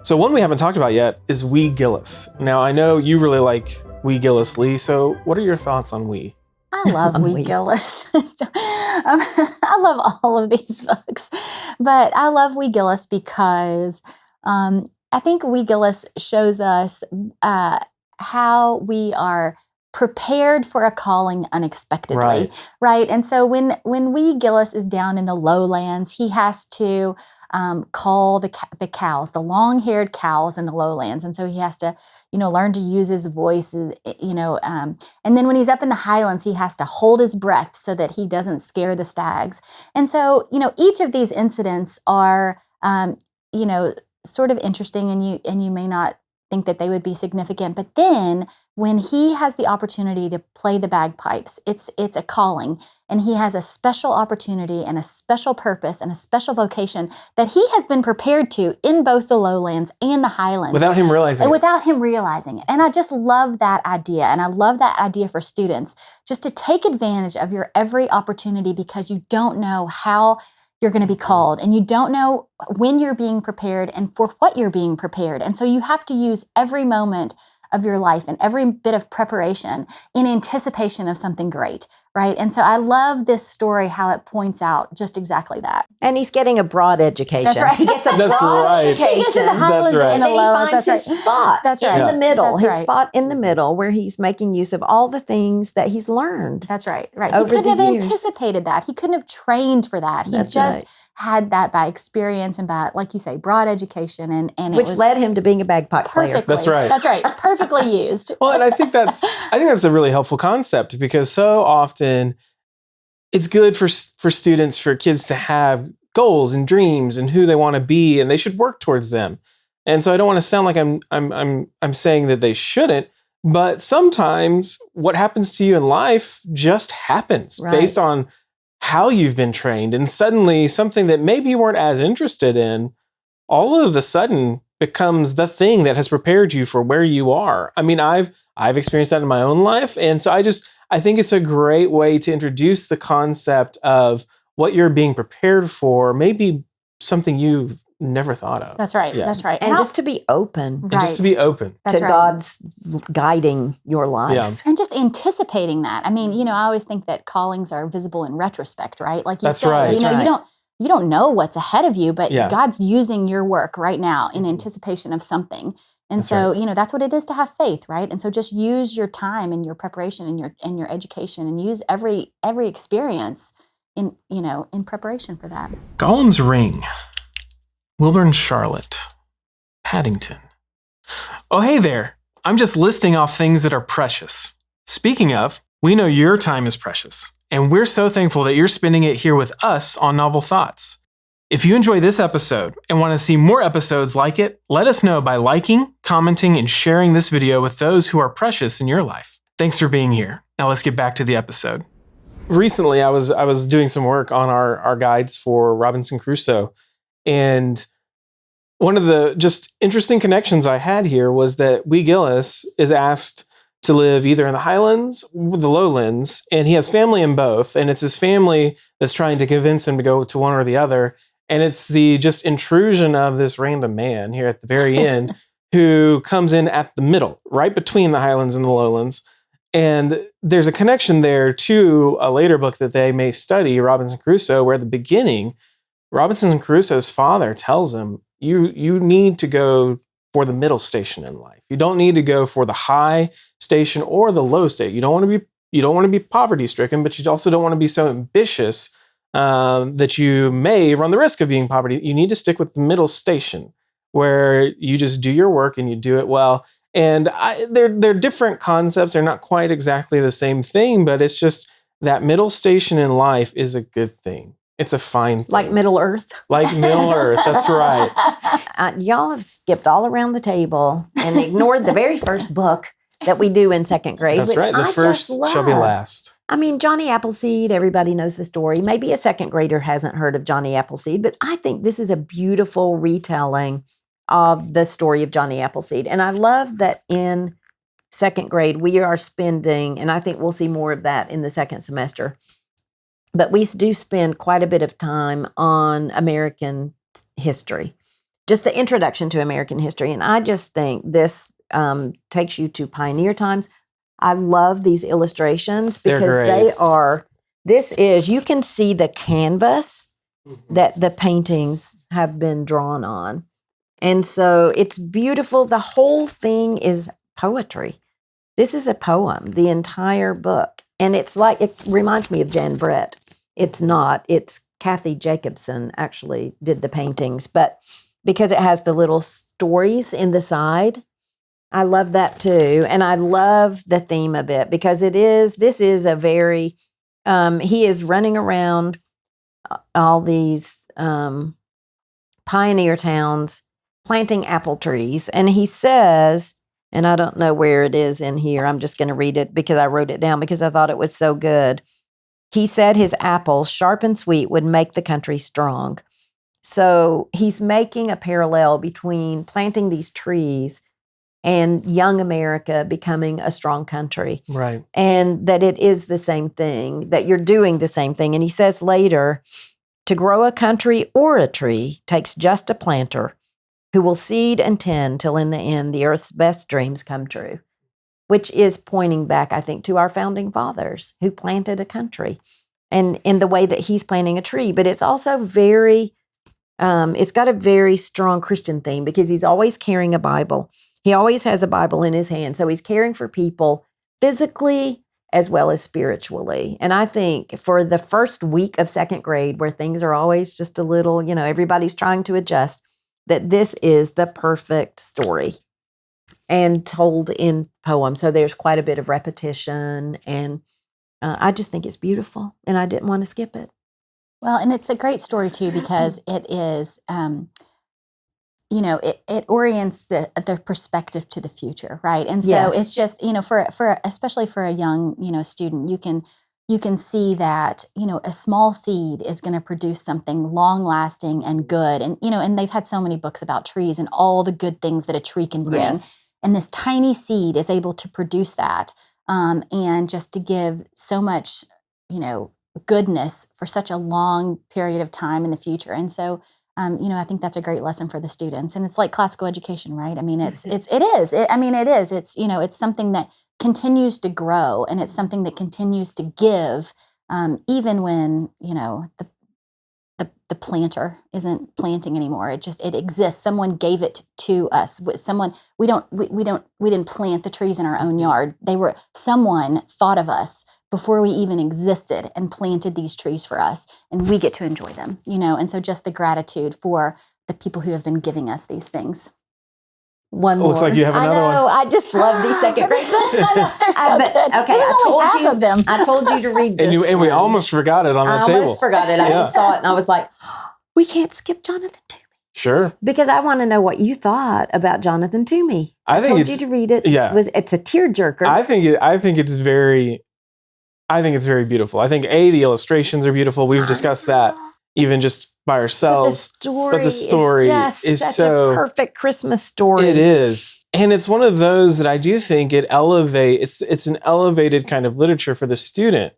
So one we haven't talked about yet is Wee Gillis. Now, I know you really like Wee Gillis, Leigh, so what are your thoughts on Wee? I love Wee Gillis. I love all of these books, but I love Wee Gillis because I think Wee Gillis shows us how we are prepared for a calling unexpectedly, right? And so when Wee Gillis is down in the lowlands, he has to call the cows, the long-haired cows in the lowlands, and so he has to, learn to use his voice, and then when he's up in the highlands, he has to hold his breath so that he doesn't scare the stags. And so, each of these incidents are, sort of interesting, and you may not think that they would be significant, but then when he has the opportunity to play the bagpipes, it's a calling, and he has a special opportunity and a special purpose and a special vocation that he has been prepared to in both the lowlands and the highlands. Without him realizing it. And I just love that idea, and I love that idea for students, just to take advantage of your every opportunity, because you don't know how you're going to be called, and you don't know when you're being prepared and for what you're being prepared. And so you have to use every moment of your life and every bit of preparation in anticipation of something great, right? And so I love this story, how it points out just exactly that. And he's getting a broad education. That's right. He gets a broad education. He gets to the highlands and the lowlands. And he finds his spot in the middle. That's his spot in the middle, where he's making use of all the things that he's learned. That's right. Right. He couldn't have anticipated that. He couldn't have trained for that. He just had that by experience and by, like you say, broad education, and which led him to being a bagpipe player. That's right. That's right. Perfectly used. Well, and I think that's a really helpful concept, because so often it's good for students, for kids to have goals and dreams and who they want to be, and they should work towards them. And so I don't want to sound like I'm saying that they shouldn't, but sometimes what happens to you in life just happens based on how you've been trained, and suddenly something that maybe you weren't as interested in, all of a sudden becomes the thing that has prepared you for where you are. I mean, I've experienced that in my own life, and so I think it's a great way to introduce the concept of what you're being prepared for, maybe something you've never thought of. That's right. Yeah. That's right. And just to be open. Right. And just to be open. to God's guiding your life. Yeah. And just anticipating that. I mean, I always think that callings are visible in retrospect, right? Like you said, right. you don't know what's ahead of you, but Yeah. God's using your work right now in anticipation of something. And that's what it is to have faith, right? And so just use your time and your preparation and your education, and use every experience in preparation for that. Gollum's Ring. Wilburn, Charlotte. Paddington. Oh, hey there. I'm just listing off things that are precious. Speaking of, we know your time is precious, and we're so thankful that you're spending it here with us on Novel Thoughts. If you enjoy this episode and want to see more episodes like it, let us know by liking, commenting, and sharing this video with those who are precious in your life. Thanks for being here. Now let's get back to the episode. Recently, I was doing some work on our guides for Robinson Crusoe, and one of the just interesting connections I had here was that Wee Gillis is asked to live either in the highlands or the lowlands, and he has family in both, and it's his family that's trying to convince him to go to one or the other, and it's the just intrusion of this random man here at the very end who comes in at the middle, right between the highlands and the lowlands. And there's a connection there to a later book that they may study, Robinson Crusoe, where at the beginning, Robinson Crusoe's father tells him, you need to go for the middle station in life. You don't need to go for the high station or the low state. You don't want to be poverty stricken, but you also don't want to be so ambitious that you may run the risk of being poverty. You need to stick with the middle station, where you just do your work and you do it well. And they're different concepts. They're not quite exactly the same thing, but it's just that middle station in life is a good thing. It's a fine thing. Like Middle Earth. Like Middle Earth, that's right. Y'all have skipped all around the table and ignored the very first book that we do in second grade. That's right. The first shall be last. I mean, Johnny Appleseed, everybody knows the story. Maybe a second grader hasn't heard of Johnny Appleseed, but I think this is a beautiful retelling of the story of Johnny Appleseed. And I love that in second grade, we are spending, and I think we'll see more of that in the second semester, but we do spend quite a bit of time on American history. just the introduction to American history. And I just think this takes you to pioneer times. I love these illustrations because they are, you can see the canvas that the paintings have been drawn on. And so it's beautiful. The whole thing is poetry. This is a poem, the entire book. And it's like, it reminds me of Jan Brett. It's not, it's Kathy Jacobson actually did the paintings, but because it has the little stories in the side, I love that too. And I love the theme of it because this is a very, he is running around all these pioneer towns planting apple trees. And he says, and I don't know where it is in here, I'm just going to read it because I wrote it down because I thought it was so good. He said his apples, sharp and sweet, would make the country strong. So he's making a parallel between planting these trees and young America becoming a strong country. Right. And that it is the same thing, that you're doing the same thing. And he says later, to grow a country or a tree takes just a planter who will seed and tend till in the end the earth's best dreams come true, which is pointing back, I think, to our founding fathers who planted a country and in the way that he's planting a tree. But it's also very, it's got a very strong Christian theme because he's always carrying a Bible. He always has a Bible in his hand. So he's caring for people physically as well as spiritually. And I think for the first week of second grade, where things are always just a little, everybody's trying to adjust, that this is the perfect story and told in poem. So there's quite a bit of repetition. And I just think it's beautiful. And I didn't want to skip it. Well, and it's a great story, too, because it is, it orients the perspective to the future, right? And so it's just, for especially for a young, student, you can see that, a small seed is going to produce something long lasting and good. And, and they've had so many books about trees and all the good things that a tree can bring. Yes. And this tiny seed is able to produce that and just to give so much, goodness for such a long period of time in the future. And so, I think that's a great lesson for the students. And it's like classical education, right? I mean, it is. It's something that continues to grow, and it's something that continues to give, even when the planter isn't planting anymore. It exists. Someone gave it to us. We didn't plant the trees in our own yard. Someone thought of us before we even existed and planted these trees for us, and we get to enjoy them. And so just the gratitude for the people who have been giving us these things. One more. Looks like you have another one. I know. I just love these second grade books. They're so good. Okay, I told you to read this. And we almost forgot it on the table. I almost forgot it. I just saw it and I was like, we can't skip Jonathan Tumi. Sure. Because I want to know what you thought about Jonathan Tumi. I told you to read it. Yeah. It's a tearjerker. I think it's very beautiful. I think the illustrations are beautiful. We've discussed that even just by ourselves. But the story is such a perfect Christmas story. It is. And it's one of those that I do think it's an elevated kind of literature for the student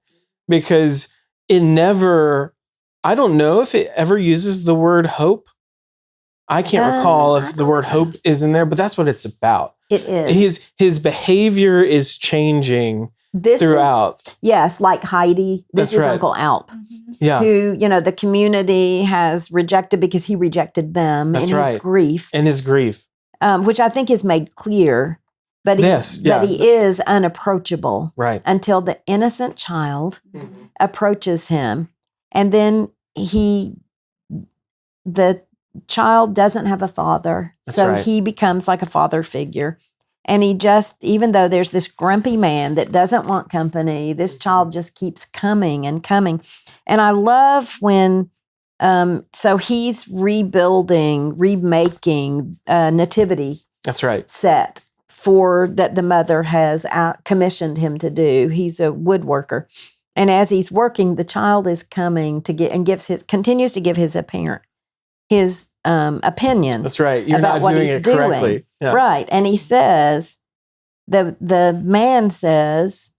because I don't know if it ever uses the word hope. I can't recall if the word hope is in there, but that's what it's about. It is. His behavior is changing throughout. Yes, like Heidi. This is right. Uncle Alp. Mm-hmm. Yeah. Who, the community has rejected because he rejected them his grief. In his grief. Which I think is made clear. But he is unapproachable. Right. Until the innocent child approaches him. And then the child doesn't have a father. He becomes like a father figure. And he even though there's this grumpy man that doesn't want company, this child just keeps coming and coming. And I love when, so he's remaking a nativity set that the mother has commissioned him to do. He's a woodworker. And as he's working, the child is coming to get and continues to give his opinion. That's right. You're about not what doing he's it correctly. doing. Yeah. Right. And he says, the man says,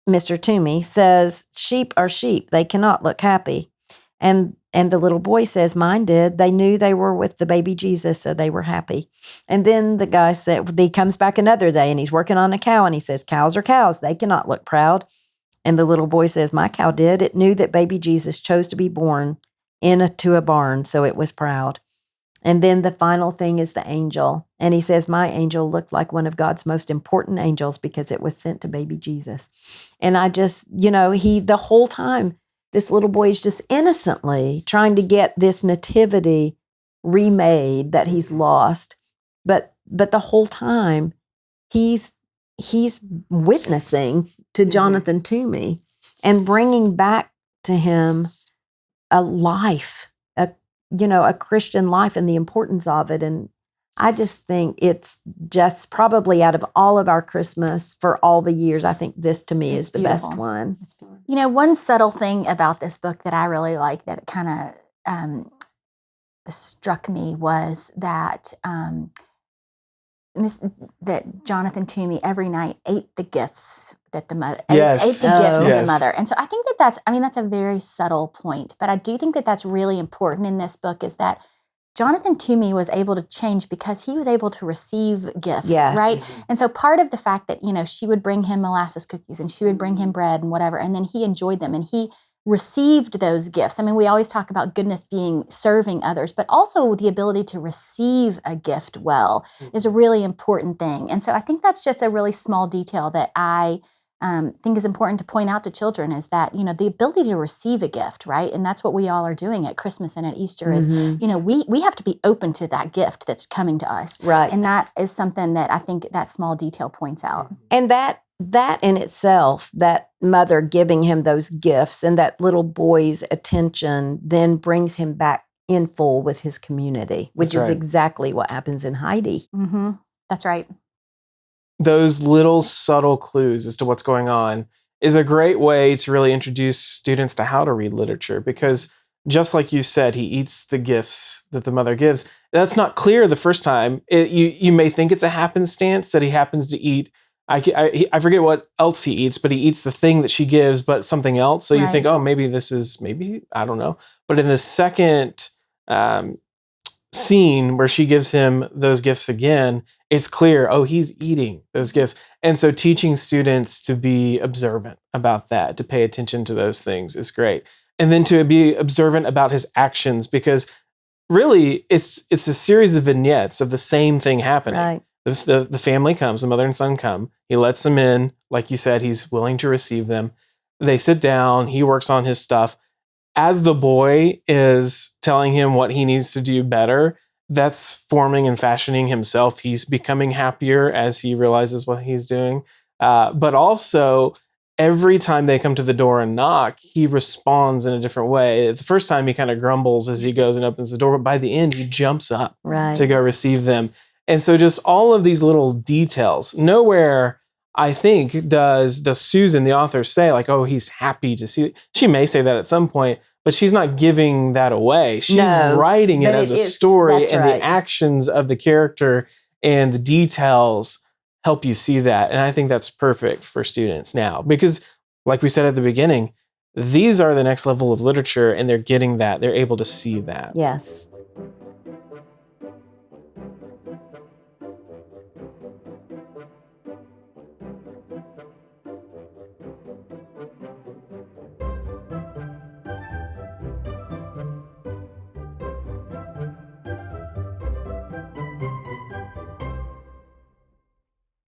Mr. Tumi says, sheep are sheep. They cannot look happy. And And the little boy says, mine did. They knew they were with the baby Jesus, so they were happy. And then the guy said, he comes back another day and he's working on a cow and he says, cows are cows. They cannot look proud. And the little boy says, my cow did. It knew that baby Jesus chose to be born into a barn, so it was proud. And then the final thing is the angel. And he says, my angel looked like one of God's most important angels because it was sent to baby Jesus. And I just, the whole time, this little boy is just innocently trying to get this nativity remade that he's lost. But the whole time he's witnessing to Jonathan Tumi and bringing back to him a life, a Christian life and the importance of it. And I just think it's just probably out of all of our Christmas for all the years, I think this to me is the best one. One subtle thing about this book that I really like that kind of struck me was that that Jonathan Tumi every night ate the gifts that the mother ate the gifts of the mother. And so I think that's a very subtle point, but I do think that that's really important in this book is that Jonathan Tumi was able to change because he was able to receive gifts, right? And so part of the fact that, she would bring him molasses cookies and she would bring him bread and whatever, and then he enjoyed them and he received those gifts. I mean, we always talk about goodness being serving others, but also the ability to receive a gift well is a really important thing. And so I think that's just a really small detail that I think is important to point out to children is that, the ability to receive a gift, right? And that's what we all are doing at Christmas and at Easter is, we have to be open to that gift that's coming to us. Right. And that is something that I think that small detail points out. And that in itself, that mother giving him those gifts and that little boy's attention then brings him back in full with his community, which is exactly what happens in Heidi. Mm-hmm. That's right. Those little subtle clues as to what's going on is a great way to really introduce students to how to read literature because just like you said, he eats the gifts that the mother gives. That's not clear the first time. You may think it's a happenstance that he happens to eat. I forget what else he eats, but he eats the thing that she gives, but something else. So you think, oh, maybe I don't know. But in the second scene where she gives him those gifts again, it's clear, oh, he's eating those gifts. And so teaching students to be observant about that, to pay attention to those things is great. And then to be observant about his actions, because really it's a series of vignettes of the same thing happening. Right. The family comes, the mother and son come. He lets them in. Like you said, he's willing to receive them. They sit down. He works on his stuff. As the boy is telling him what he needs to do better, that's forming and fashioning himself. He's becoming happier as he realizes what he's doing. But also, every time they come to the door and knock, he responds in a different way. The first time he kind of grumbles as he goes and opens the door, but by the end, he jumps up to go receive them. And so just all of these little details. Nowhere, I think, does Susan, the author, say like, oh, he's happy to see it. She may say that at some point, but she's not giving that away. She's writing it as a story, and the actions of the character and the details help you see that. And I think that's perfect for students now because, like we said at the beginning, these are the next level of literature, and they're getting that. They're able to see that. Yes.